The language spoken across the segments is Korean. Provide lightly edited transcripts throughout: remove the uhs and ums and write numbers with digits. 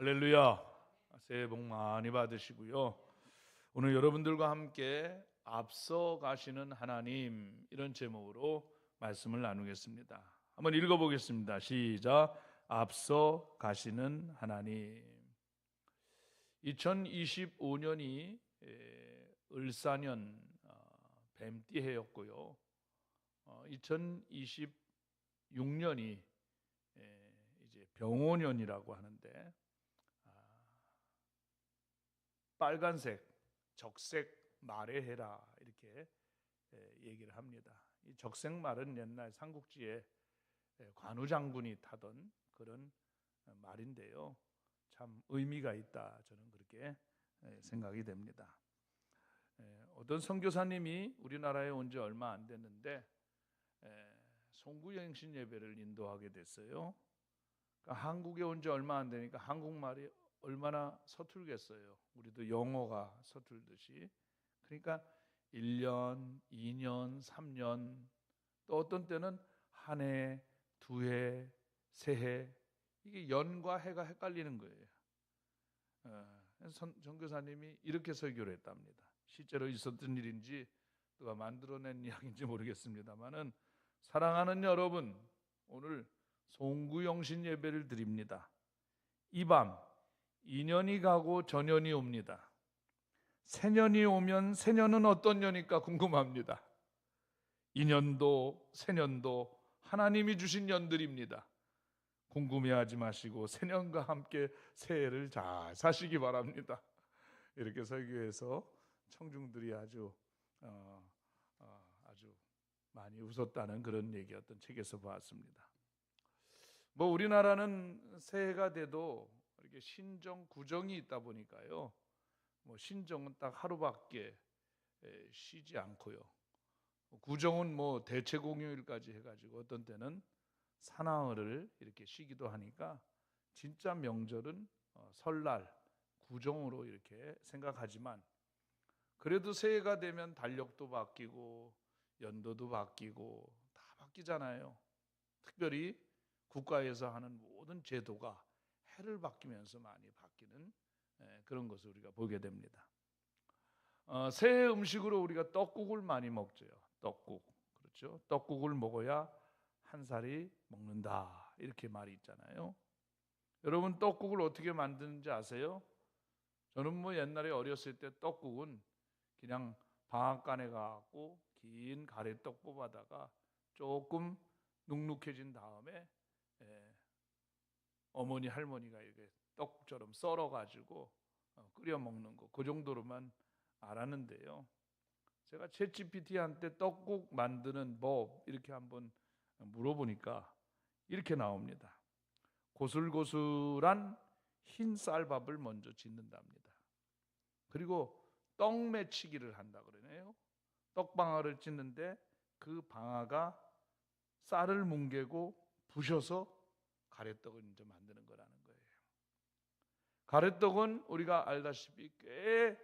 할렐루야. 새해 복 많이 받으시고요. 오늘 여러분들과 함께 앞서 가시는 하나님, 이런 제목으로 말씀을 나누겠습니다. 한번 읽어보겠습니다. 시작. 앞서 가시는 하나님. 2025년이 을사년 뱀띠해였고요. 2026년이 이제 병오년이라고 하는데, 빨간색, 적색 말의 해라, 이렇게 얘기를 합니다. 이 적색 말은 옛날 삼국지에 관우장군이 타던 그런 말인데요, 참 의미가 있다, 저는 그렇게 생각이 됩니다. 어떤 선교사님이 우리나라에 온 지 얼마 안 됐는데 송구영신 예배를 인도하게 됐어요. 그러니까 한국에 온 지 얼마 안 되니까 한국말이 얼마나 서툴겠어요. 우리도 영어가 서툴듯이. 그러니까 1년, 2년, 3년, 또 어떤 때는 한 해, 두 해, 세 해, 이게 연과 해가 헷갈리는 거예요. 전교사님이 이렇게 설교를 했답니다. 실제로 있었던 일인지 누가 만들어낸 이야기인지 모르겠습니다만은, 사랑하는 여러분, 오늘 송구영신 예배를 드립니다. 이 밤 2년이 가고 전년이 옵니다. 새년이 오면 새년은 어떤 년일까 궁금합니다. 2년도 새년도 하나님이 주신 년들입니다. 궁금해하지 마시고 새년과 함께 새해를 잘 사시기 바랍니다. 이렇게 설교해서 청중들이 아주 많이 웃었다는 그런 얘기 어떤 책에서 봤습니다. 우리나라는 새해가 돼도 이렇게 신정, 구정이 있다 보니까요. 신정은 딱 하루밖에 쉬지 않고요. 구정은 대체공휴일까지 해가지고 어떤 때는 사나흘을 이렇게 쉬기도 하니까, 진짜 명절은 설날, 구정으로 이렇게 생각하지만, 그래도 새해가 되면 달력도 바뀌고 연도도 바뀌고 다 바뀌잖아요. 특별히 국가에서 하는 모든 제도가 해를 바뀌면서 많이 바뀌는 그런 것을 우리가 보게 됩니다. 새해 음식으로 우리가 떡국을 많이 먹죠. 떡국, 그렇죠? 떡국을 먹어야 한 살이 먹는다, 이렇게 말이 있잖아요. 여러분, 떡국을 어떻게 만드는지 아세요? 저는 옛날에 어렸을 때 떡국은 그냥 방앗간에 가고 긴 가래떡 뽑아다가 조금 눅눅해진 다음에 어머니 할머니가 이렇게 떡처럼 썰어가지고 끓여 먹는 거, 그 정도로만 알았는데요. 제가 챗GPT한테 떡국 만드는 법 이렇게 한번 물어보니까 이렇게 나옵니다. 고슬고슬한 흰 쌀밥을 먼저 짓는답니다. 그리고 떡 매치기를 한다 그러네요. 떡방아를 찢는데 그 방아가 쌀을 뭉개고 부셔서 가래떡을 이제 만드는 거라는 거예요. 가래떡은 우리가 알다시피 꽤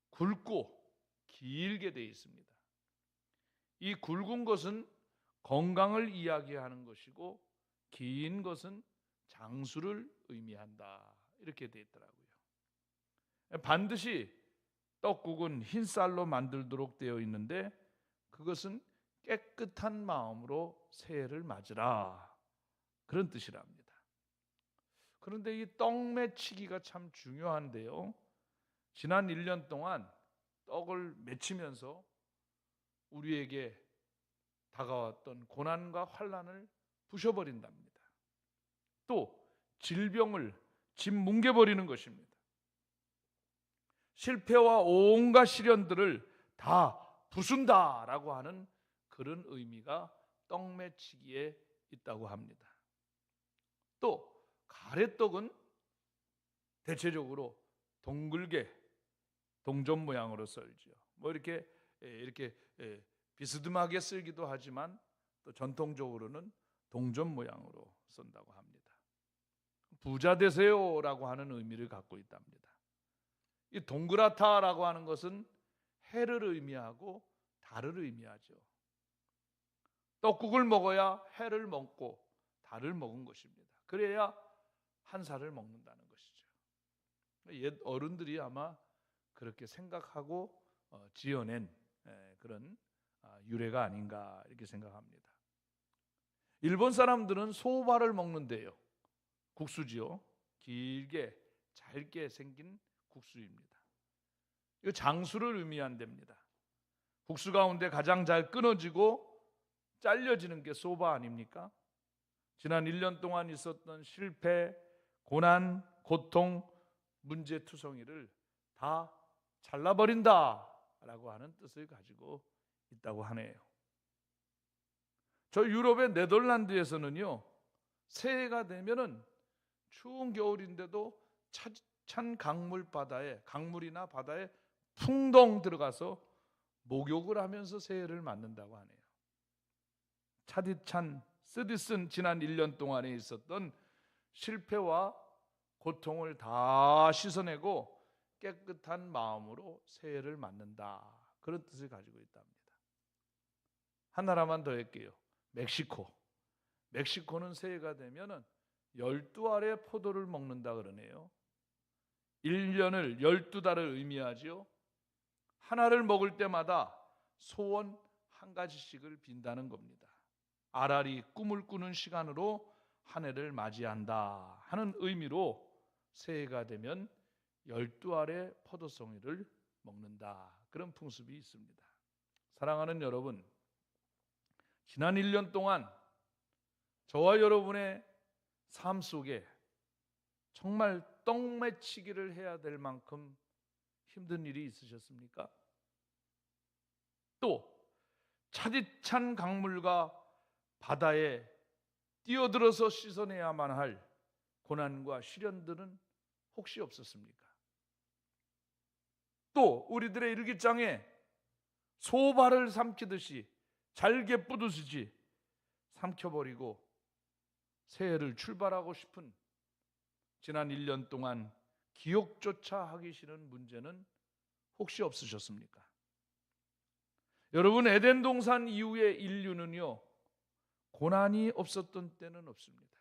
굵고 길게 되어 있습니다. 이 굵은 것은 건강을 이야기하는 것이고, 긴 것은 장수를 의미한다, 이렇게 되어 있더라고요. 반드시 떡국은 흰쌀로 만들도록 되어 있는데, 그것은 깨끗한 마음으로 새해를 맞으라, 그런 뜻이랍니다. 그런데 이 떡 매치기가 참 중요한데요, 지난 1년 동안 떡을 맺히면서 우리에게 다가왔던 고난과 환난을 부셔버린답니다. 또 질병을 짓 뭉개버리는 것입니다. 실패와 온갖 시련들을 다 부순다라고 하는 그런 의미가 떡 매치기에 있다고 합니다. 또 가래떡은 대체적으로 동글게 동전 모양으로 썰죠. 이렇게 비스듬하게 썰기도 하지만, 또 전통적으로는 동전 모양으로 썬다고 합니다. 부자 되세요라고 하는 의미를 갖고 있답니다. 이 동그랗다라고 하는 것은 해를 의미하고 달을 의미하죠. 떡국을 먹어야 해를 먹고 달을 먹은 것입니다. 그래야 한 살을 먹는다는 것이죠. 옛 어른들이 아마 그렇게 생각하고 지어낸 그런 유래가 아닌가 이렇게 생각합니다. 일본 사람들은 소바를 먹는데요. 국수지요. 길게 잘게 생긴 국수입니다. 이거 장수를 의미한답니다. 국수 가운데 가장 잘 끊어지고 잘려지는 게 소바 아닙니까? 지난 1년 동안 있었던 실패, 고난, 고통, 문제투성이를 다 잘라버린다라고 하는 뜻을 가지고 있다고 하네요. 저 유럽의 네덜란드에서는요, 새해가 되면은 추운 겨울인데도 차찬 강물이나 바다에 풍덩 들어가서 목욕을 하면서 새해를 맞는다고 하네요. 차디찬 쓰디쓴 지난 1년 동안에 있었던 실패와 고통을 다 씻어내고 깨끗한 마음으로 새해를 맞는다, 그런 뜻을 가지고 있답니다. 한 나라만 더 할게요. 멕시코는 새해가 되면은 12알의 포도를 먹는다 그러네요. 1년을 12달을 의미하지요. 하나를 먹을 때마다 소원 한 가지씩을 빈다는 겁니다. 알알이 꿈을 꾸는 시간으로 한 해를 맞이한다 하는 의미로 새해가 되면 12알의 포도송이를 먹는다, 그런 풍습이 있습니다. 사랑하는 여러분, 지난 1년 동안 저와 여러분의 삶 속에 정말 떡매치기를 해야 될 만큼 힘든 일이 있으셨습니까? 또 차디찬 강물과 바다에 뛰어들어서 씻어내야만 할 고난과 시련들은 혹시 없었습니까? 또 우리들의 일기장에 소발을 삼키듯이 잘게 뿌듯이 삼켜버리고 새해를 출발하고 싶은, 지난 1년 동안 기억조차 하기 싫은 문제는 혹시 없으셨습니까? 여러분, 에덴 동산 이후의 인류는요, 고난이 없었던 때는 없습니다.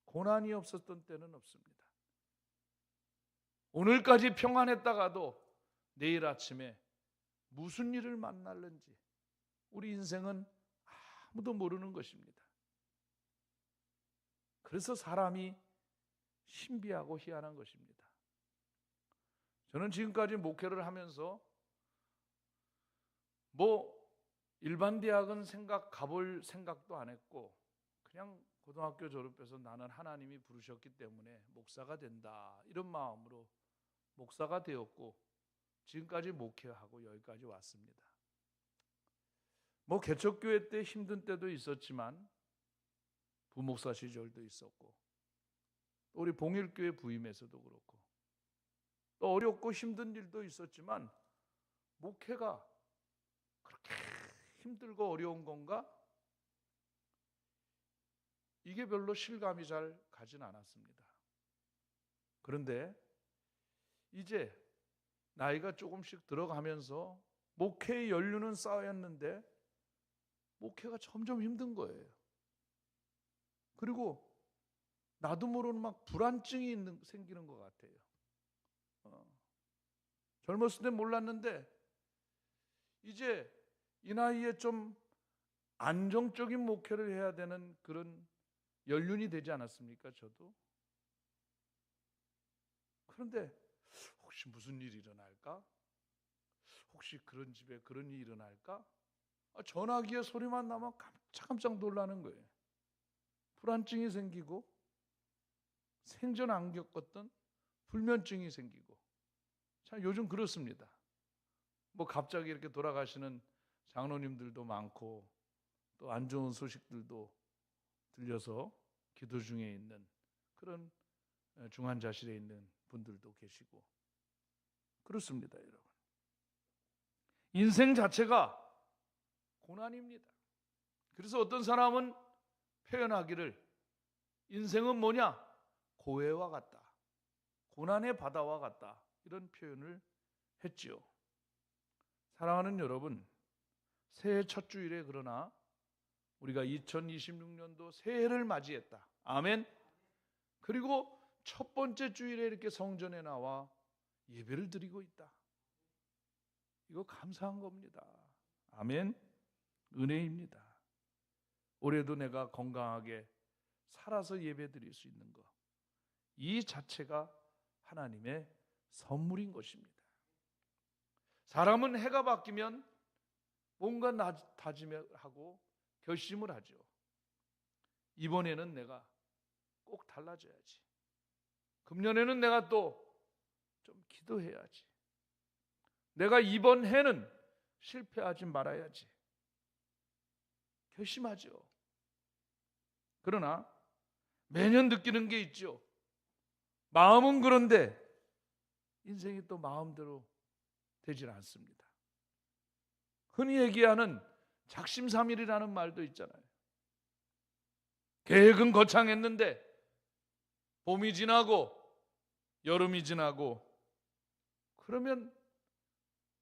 고난이 없었던 때는 없습니다. 오늘까지 평안했다가도 내일 아침에 무슨 일을 만날는지 우리 인생은 아무도 모르는 것입니다. 그래서 사람이 신비하고 희한한 것입니다. 저는 지금까지 목회를 하면서 일반 대학은 가볼 생각도 안 했고, 그냥 고등학교 졸업해서 나는 하나님이 부르셨기 때문에 목사가 된다, 이런 마음으로 목사가 되었고, 지금까지 목회하고 여기까지 왔습니다. 개척교회 때 힘든 때도 있었지만 부목사 시절도 있었고, 또 우리 봉일교회 부임에서도 그렇고, 또 어렵고 힘든 일도 있었지만 목회가 그렇게 힘들고 어려운 건가? 이게 별로 실감이 잘 가진 않았습니다. 그런데 이제 나이가 조금씩 들어가면서 목회의 연륜은 쌓였는데 목회가 점점 힘든 거예요. 그리고 나도 모르는 불안증이 생기는 것 같아요. 젊었을 때 몰랐는데 이제 이 나이에 좀 안정적인 목회를 해야 되는 그런 연륜이 되지 않았습니까? 저도. 그런데 혹시 무슨 일이 일어날까? 혹시 그런 집에 그런 일이 일어날까? 전화기에 소리만 나면 깜짝 놀라는 거예요. 불안증이 생기고, 생전 안 겪었던 불면증이 생기고. 참 요즘 그렇습니다. 갑자기 이렇게 돌아가시는 장로님들도 많고, 또 안 좋은 소식들도 들려서 기도 중에 있는 그런 중환자실에 있는 분들도 계시고 그렇습니다, 여러분. 인생 자체가 고난입니다. 그래서 어떤 사람은 표현하기를 인생은 뭐냐? 고해와 같다, 고난의 바다와 같다, 이런 표현을 했지요. 사랑하는 여러분, 새해 첫 주일에 그러나 우리가 2026년도 새해를 맞이했다. 아멘. 그리고 첫 번째 주일에 이렇게 성전에 나와 예배를 드리고 있다. 이거 감사한 겁니다. 아멘. 은혜입니다. 올해도 내가 건강하게 살아서 예배 드릴 수 있는 것, 이 자체가 하나님의 선물인 것입니다. 사람은 해가 바뀌면 뭔가 다짐을 하고 결심을 하죠. 이번에는 내가 꼭 달라져야지. 금년에는 내가 또 좀 기도해야지. 내가 이번 해는 실패하지 말아야지. 결심하죠. 그러나 매년 느끼는 게 있죠. 마음은 그런데 인생이 또 마음대로 되질 않습니다. 흔히 얘기하는 작심삼일이라는 말도 있잖아요. 계획은 거창했는데 봄이 지나고 여름이 지나고 그러면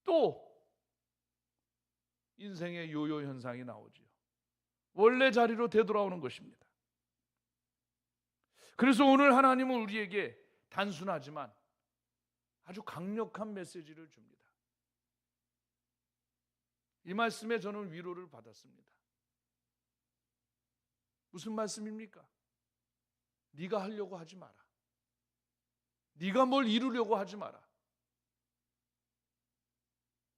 또 인생의 요요 현상이 나오죠. 원래 자리로 되돌아오는 것입니다. 그래서 오늘 하나님은 우리에게 단순하지만 아주 강력한 메시지를 줍니다. 이 말씀에 저는 위로를 받았습니다. 무슨 말씀입니까? 네가 하려고 하지 마라. 네가 뭘 이루려고 하지 마라.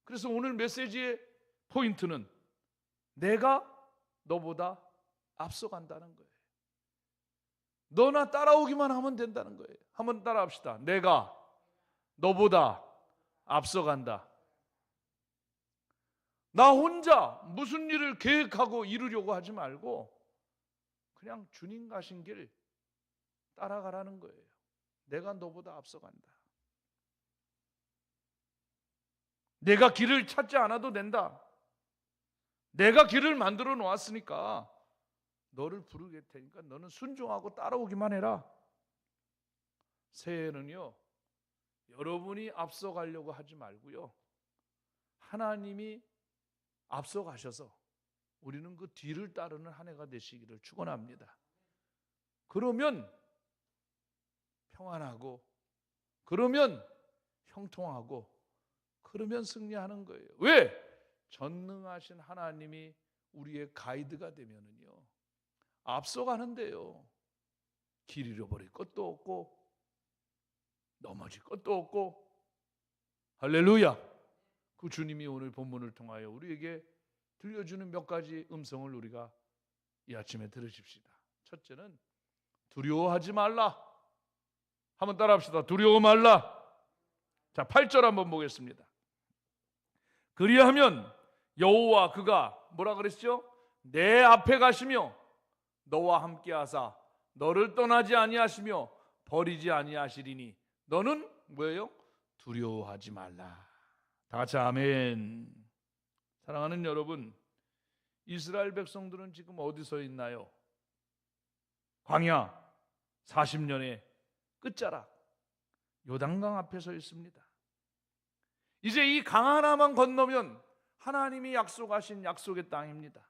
그래서 오늘 메시지의 포인트는 내가 너보다 앞서간다는 거예요. 너나 따라오기만 하면 된다는 거예요. 한번 따라합시다. 내가 너보다 앞서간다. 나 혼자 무슨 일을 계획하고 이루려고 하지 말고 그냥 주님 가신 길 따라가라는 거예요. 내가 너보다 앞서간다. 내가 길을 찾지 않아도 된다. 내가 길을 만들어 놓았으니까 너를 부르게 테니까 너는 순종하고 따라오기만 해라. 새해는요, 여러분이 앞서가려고 하지 말고요, 하나님이 앞서가셔서 우리는 그 뒤를 따르는 한 해가 되시기를 축원합니다. 그러면 평안하고, 그러면 형통하고, 그러면 승리하는 거예요. 왜? 전능하신 하나님이 우리의 가이드가 되면은요, 앞서가는데요, 길 잃어버릴 것도 없고 넘어질 것도 없고. 할렐루야. 그 주님이 오늘 본문을 통하여 우리에게 들려주는 몇 가지 음성을 우리가 이 아침에 들으십시다. 첫째는 두려워하지 말라. 한번 따라합시다. 두려워 말라. 자, 8절 한번 보겠습니다. 그리하면 여호와 그가 뭐라 그랬죠? 내 앞에 가시며 너와 함께 하사 너를 떠나지 아니하시며 버리지 아니하시리니 너는 뭐예요? 두려워하지 말라. 다 같이 아멘. 사랑하는 여러분, 이스라엘 백성들은 지금 어디서 있나요? 광야 40년의 끝자락 요단강 앞에 서 있습니다. 이제 이 강 하나만 건너면 하나님이 약속하신 약속의 땅입니다.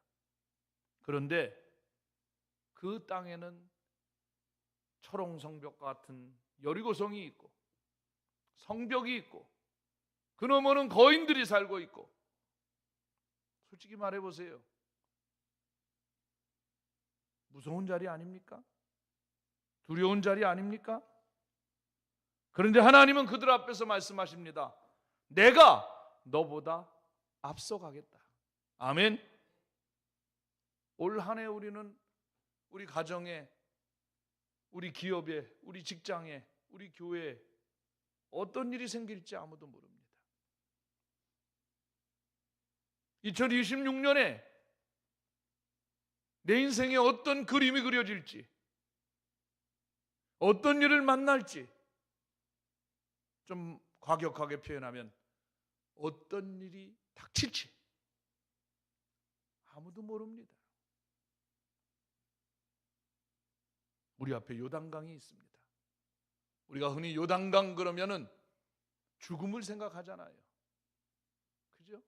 그런데 그 땅에는 초롱성벽 같은 여리고성이 있고 성벽이 있고 그 너머는 거인들이 살고 있고, 솔직히 말해보세요. 무서운 자리 아닙니까? 두려운 자리 아닙니까? 그런데 하나님은 그들 앞에서 말씀하십니다. 내가 너보다 앞서가겠다. 아멘. 올 한 해 우리는 우리 가정에, 우리 기업에, 우리 직장에, 우리 교회에 어떤 일이 생길지 아무도 모릅니다. 2026년에 내 인생에 어떤 그림이 그려질지, 어떤 일을 만날지, 좀 과격하게 표현하면 어떤 일이 닥칠지 아무도 모릅니다. 우리 앞에 요단강이 있습니다. 우리가 흔히 요단강 그러면은 죽음을 생각하잖아요. 그죠?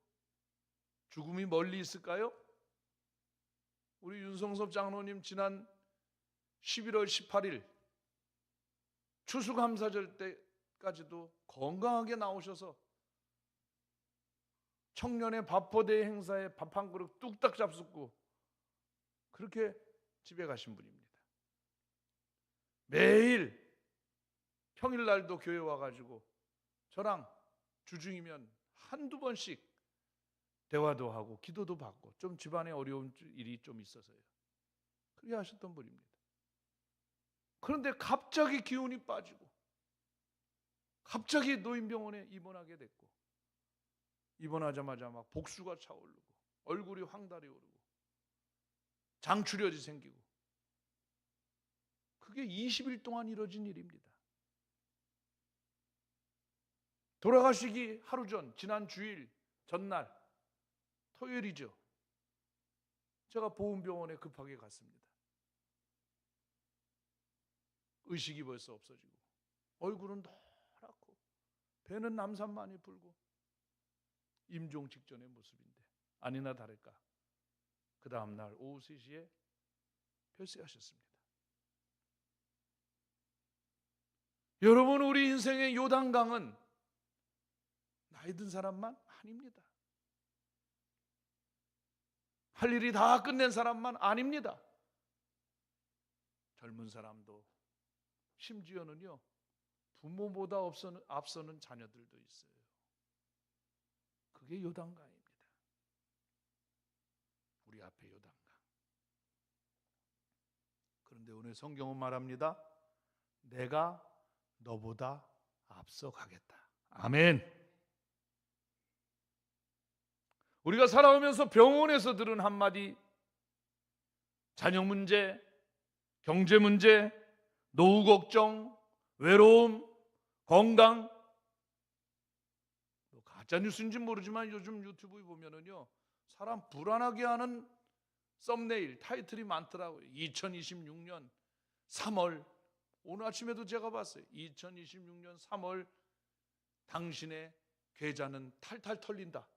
죽음이 멀리 있을까요? 우리 윤성섭 장로님 지난 11월 18일 추수감사절 때까지도 건강하게 나오셔서 청년의 밥포대 행사에 밥 한 그릇 뚝딱 잡숫고 그렇게 집에 가신 분입니다. 매일 평일날도 교회 와가지고 저랑 주중이면 한두 번씩 대화도 하고 기도도 받고 좀 집안에 어려운 일이 좀 있어서요. 그렇게 하셨던 분입니다. 그런데 갑자기 기운이 빠지고 갑자기 노인병원에 입원하게 됐고 입원하자마자 막 복수가 차오르고 얼굴이 황달이 오르고 장출혈이 생기고 그게 20일 동안 이뤄진 일입니다. 돌아가시기 하루 전, 지난 주일 전날 토요일이죠. 제가 보훈병원에 급하게 갔습니다. 의식이 벌써 없어지고 얼굴은 노랗고 배는 남산 많이 불고 임종 직전의 모습인데 아니나 다를까 그 다음날 오후 3시에 별세하셨습니다. 여러분, 우리 인생의 요단강은 나이 든 사람만 아닙니다. 할 일이 다 끝낸 사람만 아닙니다. 젊은 사람도 심지어는요 부모보다 앞서는 자녀들도 있어요. 그게 요단강입니다. 우리 앞에 요단강. 그런데 오늘 성경은 말합니다. 내가 너보다 앞서가겠다. 아멘. 우리가 살아오면서 병원에서 들은 한마디, 자녀 문제, 경제 문제, 노후 걱정, 외로움, 건강, 가짜 뉴스인지 모르지만 요즘 유튜브에 보면은요 사람 불안하게 하는 썸네일, 타이틀이 많더라고요. 2026년 3월, 오늘 아침에도 제가 봤어요. 2026년 3월 당신의 계좌는 탈탈 털린다.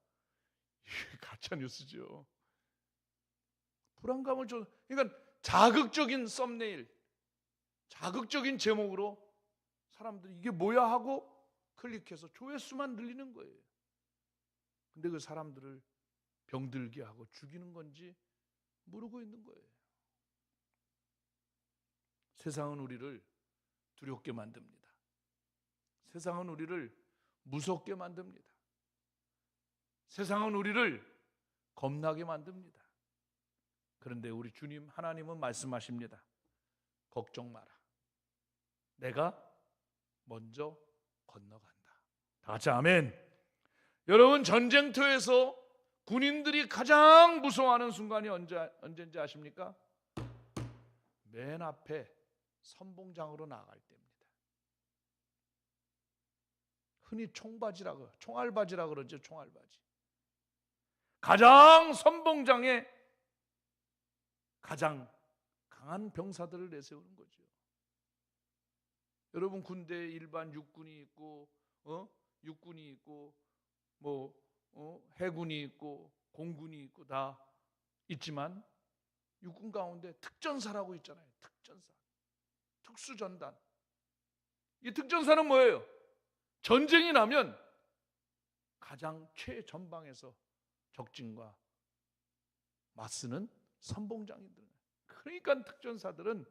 이게 가짜 뉴스죠. 불안감을 줘. 그러니까 자극적인 썸네일, 자극적인 제목으로 사람들이 이게 뭐야 하고 클릭해서 조회수만 늘리는 거예요. 근데 그 사람들을 병들게 하고 죽이는 건지 모르고 있는 거예요. 세상은 우리를 두렵게 만듭니다. 세상은 우리를 무섭게 만듭니다. 세상은 우리를 겁나게 만듭니다. 그런데 우리 주님 하나님은 말씀하십니다. 걱정 마라. 내가 먼저 건너간다. 다 같이 아멘. 여러분, 전쟁터에서 군인들이 가장 무서워하는 순간이 언제인지 아십니까? 맨 앞에 선봉장으로 나갈 때입니다. 흔히 총알바지라 그러죠. 총알바지. 가장 선봉장에 가장 강한 병사들을 내세우는 거죠. 여러분, 군대에 일반 육군이 있고 육군이 있고 해군이 있고 공군이 있고 다 있지만 육군 가운데 특전사라고 있잖아요. 특전사, 특수전단. 이 특전사는 뭐예요? 전쟁이 나면 가장 최전방에서 적진과 맞서는 선봉장인들. 그러니까 특전사들은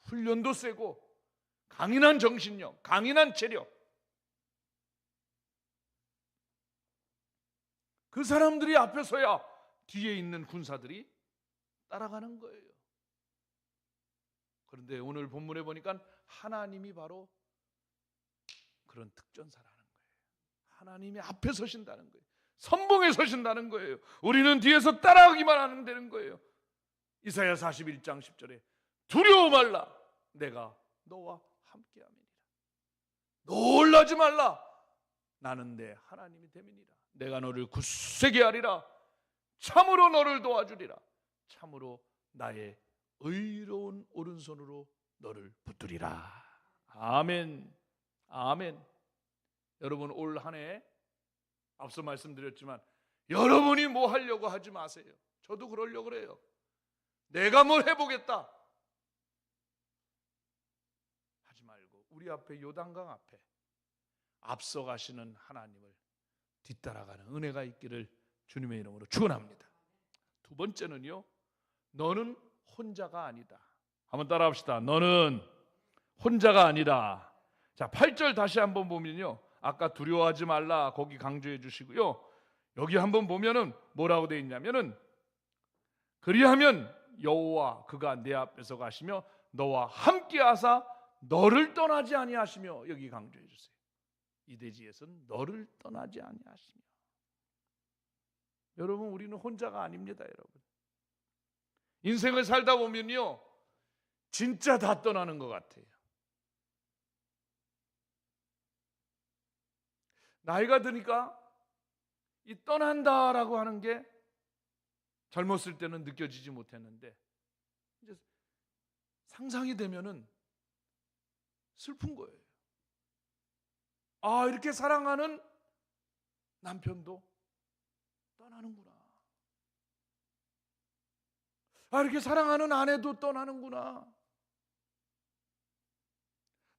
훈련도 세고 강인한 정신력, 강인한 체력. 그 사람들이 앞에 서야 뒤에 있는 군사들이 따라가는 거예요. 그런데 오늘 본문에 보니까 하나님이 바로 그런 특전사라는 거예요. 하나님이 앞에 서신다는 거예요. 선봉에 서신다는 거예요. 우리는 뒤에서 따라가기만 하면 되는 거예요. 이사야 41장 10절에 두려워 말라, 내가 너와 함께함이니라. 놀라지 말라, 나는 내 하나님이 됨이니라. 내가 너를 굳세게 하리라. 참으로 너를 도와주리라. 참으로 나의 의로운 오른손으로 너를 붙들리라. 아멘. 아멘. 여러분, 올 한 해 앞서 말씀드렸지만 여러분이 뭐 하려고 하지 마세요. 저도 그러려고 그래요. 내가 뭘 해보겠다 하지 말고 우리 앞에 요단강 앞에 앞서가시는 하나님을 뒤따라가는 은혜가 있기를 주님의 이름으로 축원합니다. 두 번째는요, 너는 혼자가 아니다. 한번 따라합시다. 너는 혼자가 아니다. 자, 8절 다시 한번 보면요, 아까 두려워하지 말라 거기 강조해 주시고요, 여기 한번 보면은 뭐라고 되어 있냐면은 그리하면 여호와 그가 내 앞에서 가시며 너와 함께 하사 너를 떠나지 아니하시며, 여기 강조해 주세요. 이대지에서는 너를 떠나지 아니하시며. 여러분, 우리는 혼자가 아닙니다. 여러분, 인생을 살다 보면요 진짜 다 떠나는 것 같아요. 나이가 드니까 이 떠난다라고 하는 게 젊었을 때는 느껴지지 못했는데 이제 상상이 되면은 슬픈 거예요. 아, 이렇게 사랑하는 남편도 떠나는구나. 아, 이렇게 사랑하는 아내도 떠나는구나.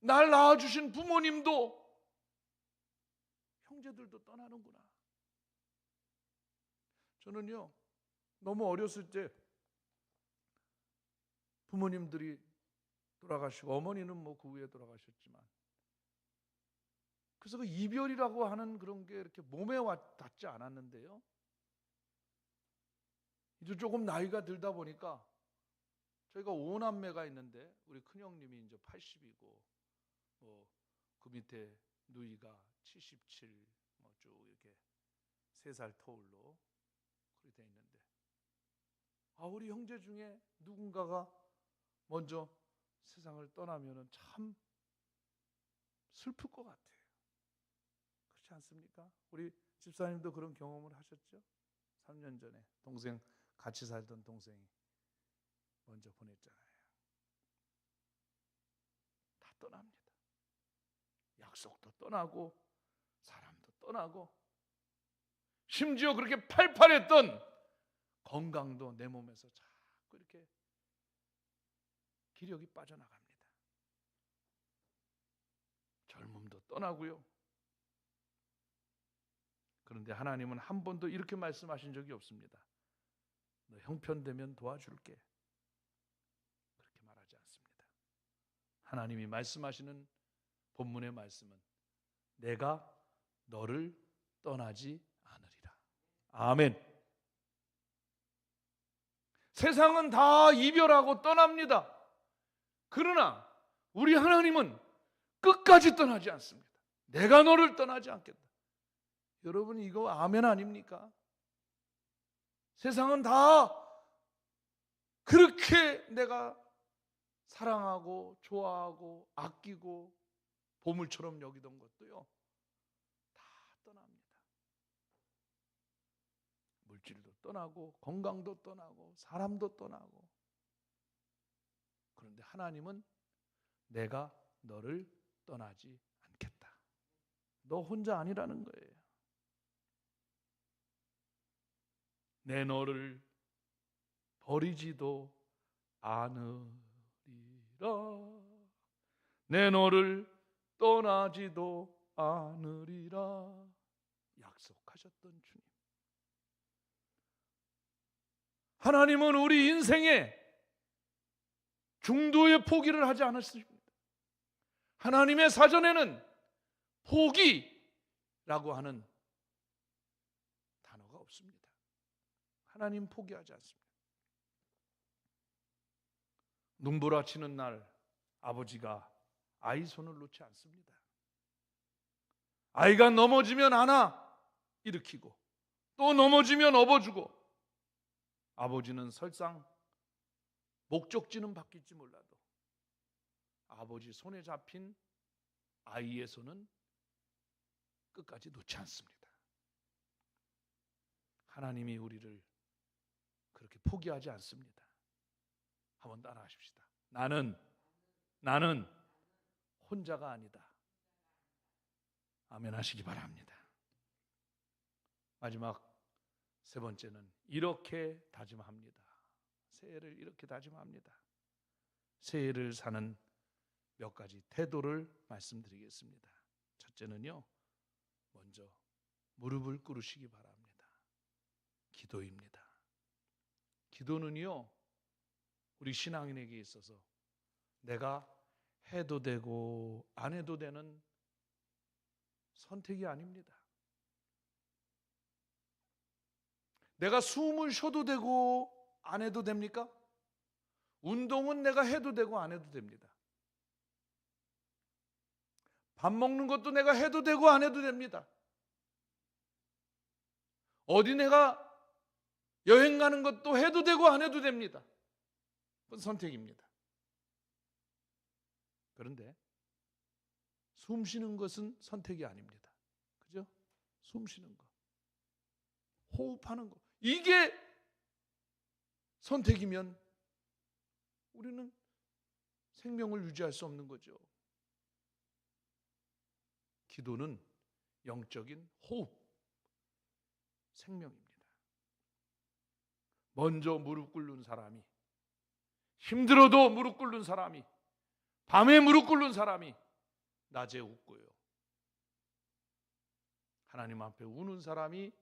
날 낳아주신 부모님도, 형제들도 떠나는구나. 저는요 너무 어렸을 때 부모님들이 돌아가시고, 어머니는 뭐 그 후에 돌아가셨지만, 그래서 그 이별이라고 하는 그런 게 이렇게 몸에 닿지 않았는데요, 이제 조금 나이가 들다 보니까, 저희가 5남매가 있는데 우리 큰형님이 이제 80이고 그 밑에 누이가 77, 쭉 이렇게 3살 터울로 그렇게 돼 있는데, 우리 형제 중에 누군가가 먼저 세상을 떠나면은 참 슬플 것 같아요. 그렇지 않습니까? 우리 집사님도 그런 경험을 하셨죠? 3년 전에 동생, 같이 살던 동생이 먼저 보냈잖아요. 다 떠납니다. 약속도 떠나고 사람도 떠나고, 심지어 그렇게 팔팔했던 건강도 내 몸에서 자꾸 이렇게 기력이 빠져나갑니다. 젊음도 떠나고요. 그런데 하나님은 한 번도 이렇게 말씀하신 적이 없습니다. 너 형편되면 도와줄게, 그렇게 말하지 않습니다. 하나님이 말씀하시는 본문의 말씀은 내가 너를 떠나지 않으리라. 아멘. 세상은 다 이별하고 떠납니다. 그러나 우리 하나님은 끝까지 떠나지 않습니다. 내가 너를 떠나지 않겠다. 여러분, 이거 아멘 아닙니까? 세상은 다 그렇게 내가 사랑하고 좋아하고 아끼고 보물처럼 여기던 것도요 다 떠납니다. 물질도 떠나고 건강도 떠나고 사람도 떠나고. 그런데 하나님은 내가 너를 떠나지 않겠다. 너 혼자 아니라는 거예요. 내 너를 버리지도 않으리라. 내 너를 떠나지도 않으리라 약속하셨던 주님. 하나님은 우리 인생에 중도의 포기를 하지 않았습니다. 하나님의 사전에는 포기라고 하는 단어가 없습니다. 하나님 포기하지 않습니다. 눈보라치는 날 아버지가 아이 손을 놓지 않습니다. 아이가 넘어지면 안아 일으키고 또 넘어지면 업어주고, 아버지는 설상 목적지는 바뀔지 몰라도 아버지 손에 잡힌 아이의 손은 끝까지 놓지 않습니다. 하나님이 우리를 그렇게 포기하지 않습니다. 한번 따라하십시다. 나는 혼자가 아니다. 아멘 하시기 바랍니다. 마지막 세 번째는 이렇게 다짐합니다. 새해를 이렇게 다짐합니다. 새해를 사는 몇 가지 태도를 말씀드리겠습니다. 첫째는요, 먼저 무릎을 꿇으시기 바랍니다. 기도입니다. 기도는요, 우리 신앙인에게 있어서 내가 해도 되고 안 해도 되는 선택이 아닙니다. 내가 숨을 쉬어도 되고 안 해도 됩니까? 운동은 내가 해도 되고 안 해도 됩니다. 밥 먹는 것도 내가 해도 되고 안 해도 됩니다. 어디 내가 여행 가는 것도 해도 되고 안 해도 됩니다. 그건 선택입니다. 그런데 숨 쉬는 것은 선택이 아닙니다. 그죠? 숨 쉬는 거, 호흡하는 거, 이게 선택이면 우리는 생명을 유지할 수 없는 거죠. 기도는 영적인 호흡, 생명입니다. 먼저 무릎 꿇는 사람이, 힘들어도 무릎 꿇는 사람이, 밤에 무릎 꿇는 사람이 낮에 웃고요. 하나님 앞에 우는 사람이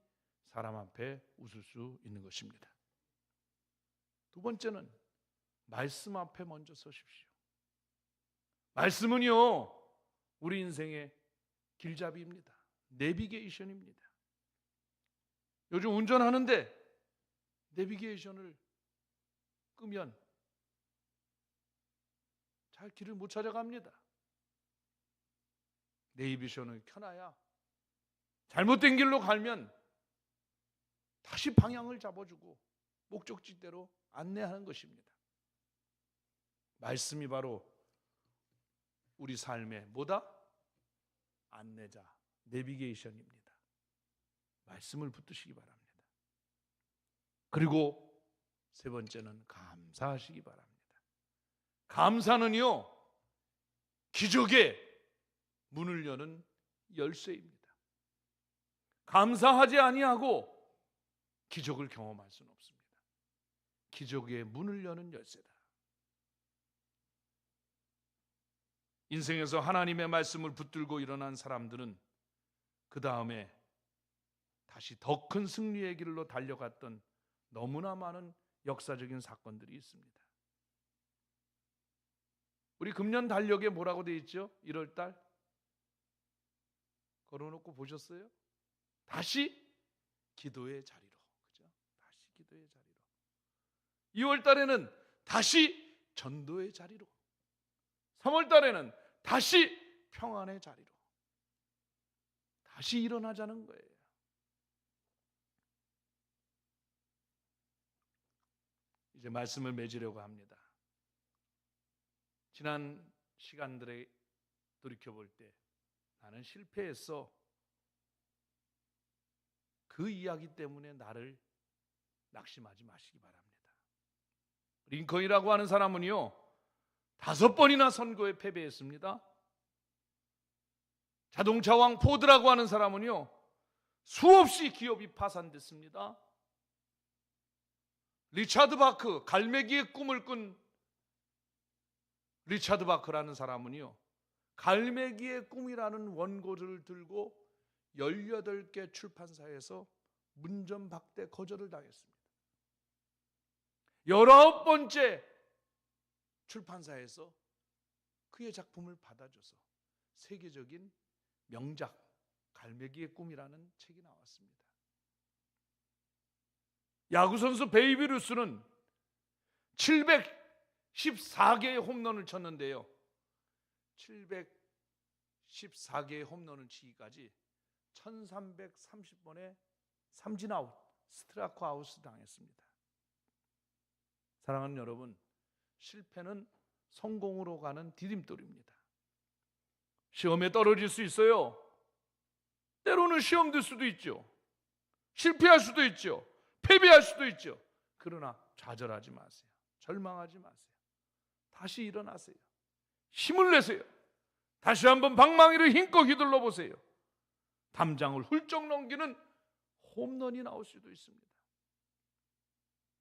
사람 앞에 웃을 수 있는 것입니다. 두 번째는 말씀 앞에 먼저 서십시오. 말씀은요, 우리 인생의 길잡이입니다. 내비게이션입니다. 요즘 운전하는데 내비게이션을 끄면 잘 길을 못 찾아갑니다. 내비게이션을 켜놔야 잘못된 길로 가면 다시 방향을 잡아주고 목적지대로 안내하는 것입니다. 말씀이 바로 우리 삶의 뭐다? 안내자, 내비게이션입니다. 말씀을 붙드시기 바랍니다. 그리고 세 번째는 감사하시기 바랍니다. 감사는요, 기적의 문을 여는 열쇠입니다. 감사하지 아니하고 기적을 경험할 수는 없습니다. 기적의 문을 여는 열쇠다. 인생에서 하나님의 말씀을 붙들고 일어난 사람들은 그 다음에 다시 더 큰 승리의 길로 달려갔던 너무나 많은 역사적인 사건들이 있습니다. 우리 금년 달력에 뭐라고 되어 있죠? 1월달 걸어놓고 보셨어요? 다시 기도의 자리로, 그죠? 다시 기도의 자리로. 2월달에는 다시 전도의 자리로. 3월달에는 다시 평안의 자리로. 다시 일어나자는 거예요. 이제 말씀을 맺으려고 합니다. 지난 시간들에 돌이켜볼 때 나는 실패했어. 그 이야기 때문에 나를 낙심하지 마시기 바랍니다. 링컨이라고 하는 사람은요, 5번이나 선거에 패배했습니다. 자동차왕 포드라고 하는 사람은요, 수없이 기업이 파산됐습니다. 리차드 바크, 갈매기의 꿈을 꾼 리차드 바크라는 사람은요, 갈매기의 꿈이라는 원고를 들고 18개 출판사에서 문전박대 거절을 당했습니다. 19번째 출판사에서 그의 작품을 받아줘서 세계적인 명작 갈매기의 꿈이라는 책이 나왔습니다. 야구선수 베이비 루스는 714개의 홈런을 쳤는데요, 714개의 홈런을 치기까지 1330번의 삼진아웃, 스트라이크 아웃을 당했습니다. 사랑하는 여러분, 실패는 성공으로 가는 디딤돌입니다. 시험에 떨어질 수 있어요. 때로는 시험 들 수도 있죠. 실패할 수도 있죠. 패배할 수도 있죠. 그러나 좌절하지 마세요. 절망하지 마세요. 다시 일어나세요. 힘을 내세요. 다시 한번 방망이를 힘껏 휘둘러 보세요. 담장을 훌쩍 넘기는 홈런이 나올 수도 있습니다.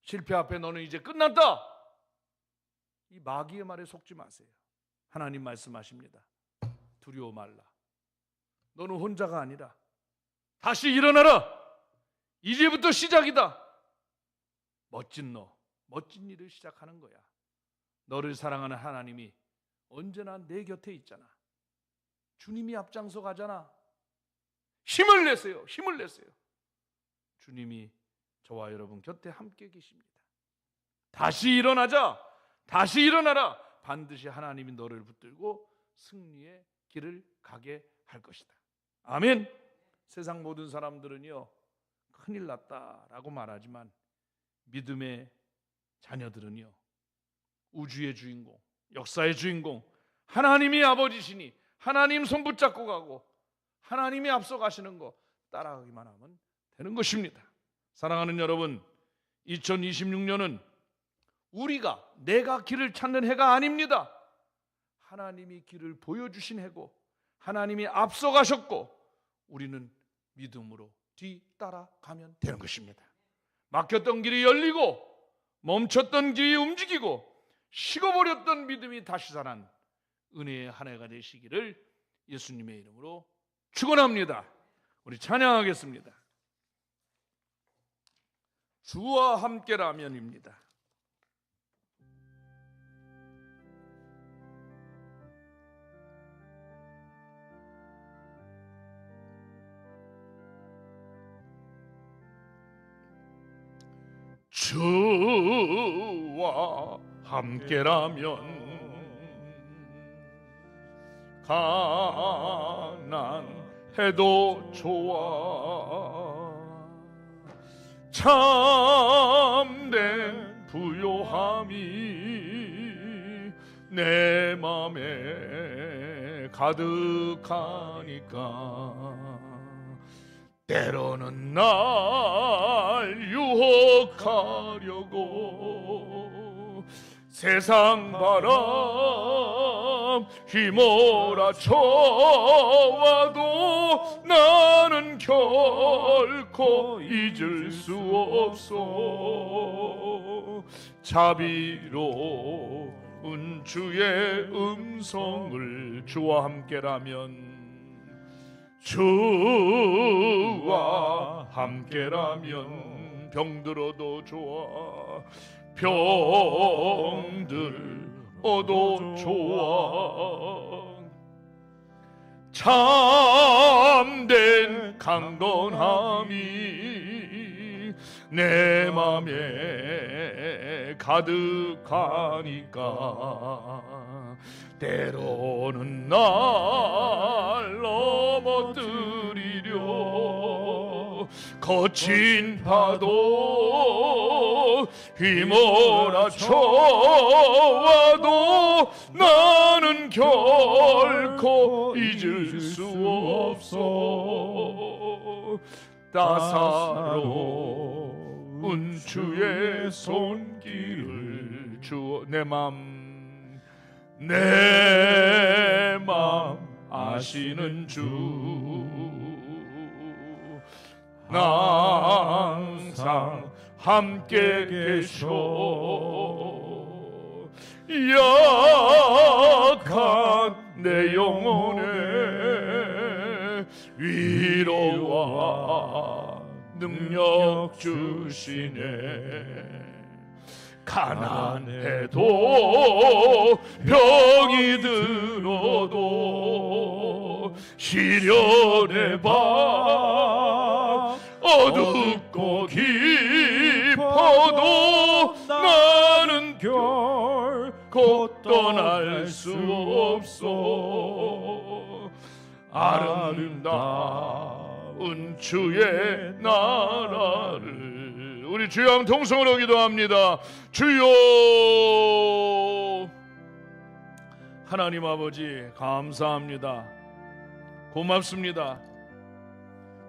실패 앞에 너는 이제 끝났다, 이 마귀의 말에 속지 마세요. 하나님 말씀하십니다. 두려워 말라. 너는 혼자가 아니라 다시 일어나라. 이제부터 시작이다. 멋진 일을 시작하는 거야. 너를 사랑하는 하나님이 언제나 내 곁에 있잖아. 주님이 앞장서 가잖아. 힘을 내세요. 주님이 저와 여러분 곁에 함께 계십니다. 다시 일어나자. 다시 일어나라. 반드시 하나님이 너를 붙들고 승리의 길을 가게 할 것이다. 아멘. 세상 모든 사람들은요, 큰일 났다라고 말하지만 믿음의 자녀들은요, 우주의 주인공, 역사의 주인공 하나님이 아버지시니 하나님 손 붙잡고 가고 하나님이 앞서 가시는 거 따라가기만 하면 되는 것입니다. 사랑하는 여러분, 2026년은 내가 길을 찾는 해가 아닙니다. 하나님이 길을 보여주신 해고 하나님이 앞서 가셨고 우리는 믿음으로 뒤따라가면 되는 것입니다. 막혔던 길이 열리고 멈췄던 길이 움직이고 식어버렸던 믿음이 다시 살아난 은혜의 한 해가 되시기를 예수님의 이름으로 축원합니다. 우리 찬양하겠습니다. 주와 함께라면입니다. 주와 함께라면 가난해도 좋아. 참된 부요함이 내 맘에 가득하니까 때로는 날 유혹하려고 세상 바람 휘몰아쳐와도 나는 결코 잊을 수 없어. 자비로운 주의 음성을 주와 함께라면 주와 함께라면 병들어도 좋아. 병들어도 좋아. 참된 강건함이 내 맘에 가득하니까 때로는 날 넘어뜨리려 거친 파도 휘몰아쳐와도 나는 결코 잊을 수 없어. 따사로운 주의 손길을 주어 내 맘 아시는 주 항상 함께 계셔. 약한 내 영혼에 위로와 능력 주시네. 가난해도 병이 들어도 시련의 밤 어둡고 깊어도 나는 결코 떠날 수 없어. 아름다운 주의 나라를 우리 주여 통성으로 기도합니다. 주여, 하나님 아버지 감사합니다. 고맙습니다.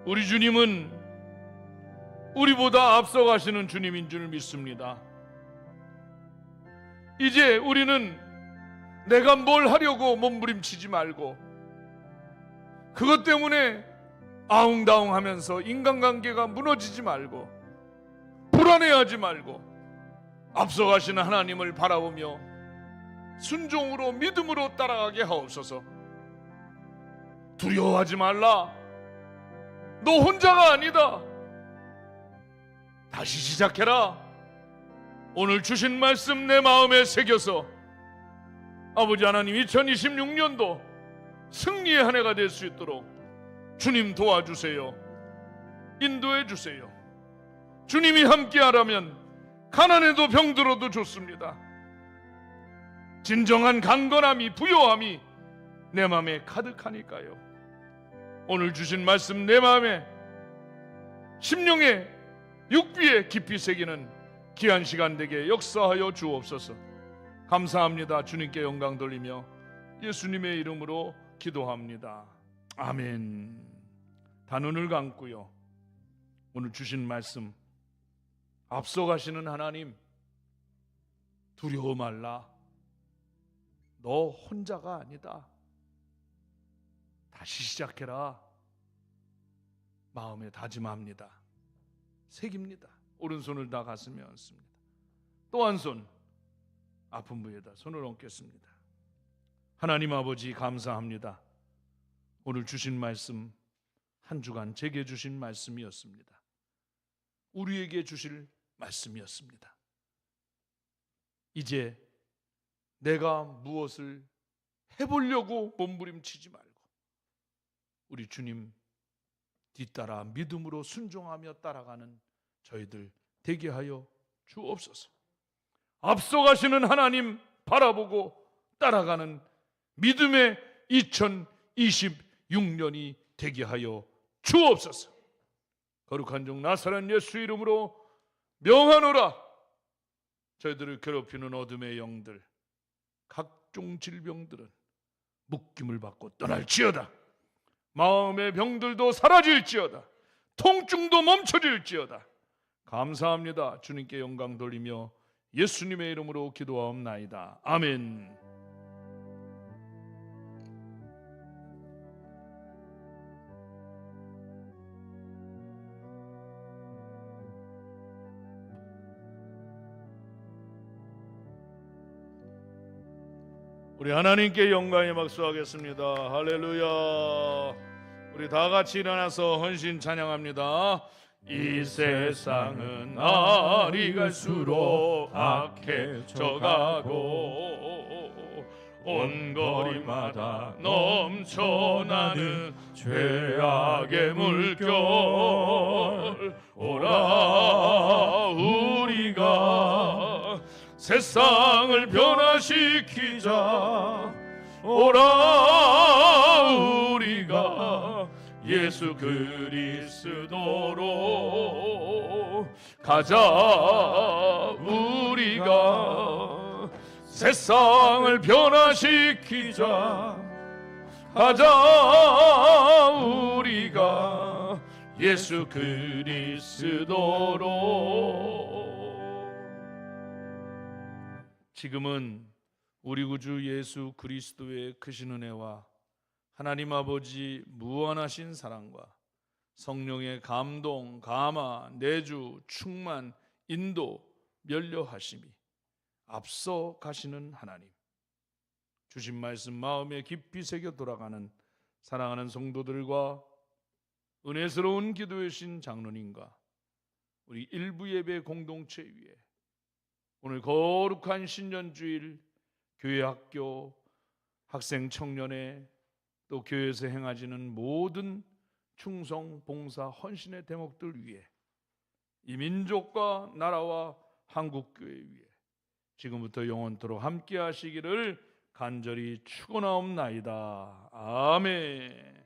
우리 주님은 우리보다 앞서가시는 주님인 줄 믿습니다. 이제 우리는 내가 뭘 하려고 몸부림치지 말고 그것 때문에 아웅다웅하면서 인간관계가 무너지지 말고 불안해하지 말고 앞서가시는 하나님을 바라보며 순종으로 믿음으로 따라가게 하옵소서. 두려워하지 말라. 너 혼자가 아니다. 다시 시작해라. 오늘 주신 말씀 내 마음에 새겨서 아버지 하나님 2026년도 승리의 한 해가 될 수 있도록 주님 도와주세요. 인도해 주세요. 주님이 함께하라면 가난해도 병들어도 좋습니다. 진정한 강건함이, 부요함이 내 마음에 가득하니까요. 오늘 주신 말씀 내 마음에 심령에 육비에 깊이 새기는 귀한 시간 되게 역사하여 주옵소서. 감사합니다. 주님께 영광 돌리며 예수님의 이름으로 기도합니다. 아멘. 다 눈을 감고요. 오늘 주신 말씀 앞서가시는 하나님, 두려워 말라. 너 혼자가 아니다. 다시 시작해라. 마음에 다짐합니다. 새깁니다. 오른손을 다 가슴에 얹습니다. 또 한 손 아픈 부위에다 손을 얹겠습니다. 하나님 아버지 감사합니다. 오늘 주신 말씀 한 주간 제게 주신 말씀이었습니다. 우리에게 주실 말씀이었습니다. 이제 내가 무엇을 해보려고 몸부림치지 말고 우리 주님 뒤따라 믿음으로 순종하며 따라가는 저희들 되게 하여 주옵소서. 앞서가시는 하나님 바라보고 따라가는 믿음의 2026년이 되게 하여 주옵소서. 거룩한 종 나사렛 예수 이름으로 명하노라. 저희들을 괴롭히는 어둠의 영들, 각종 질병들은 묶임을 받고 떠날지어다. 마음의 병들도 사라질지어다. 통증도 멈춰질지어다. 감사합니다. 주님께 영광 돌리며 예수님의 이름으로 기도하옵나이다. 아멘. 우리 하나님께 영광의 박수하겠습니다. 할렐루야. 우리 다 같이 일어나서 헌신 찬양합니다. 이 세상은 날이 갈수록 악해져가고 온 거리마다 넘쳐나는 죄악의 물결. 오라 우리가 세상을 변화시키자. 오라 우리가 예수 그리스도로 가자. 우리가 세상을 변화시키자. 가자. 우리가 예수 그리스도로. 지금은 우리 구주 예수 그리스도의 크신 은혜와 하나님 아버지 무한하신 사랑과 성령의 감동, 감화, 내주, 충만, 인도, 면려하심이 앞서 가시는 하나님, 주신 말씀 마음에 깊이 새겨 돌아가는 사랑하는 성도들과 은혜스러운 기도의 신 장로님과 우리 일부 예배 공동체 위에 오늘 거룩한 신년주일 교회, 학교, 학생, 청년회 또 교회에서 행하지는 모든 충성, 봉사, 헌신의 대목들 위에 이 민족과 나라와 한국교회 위에 지금부터 영원토록 함께 하시기를 간절히 축원하옵나이다. 아멘.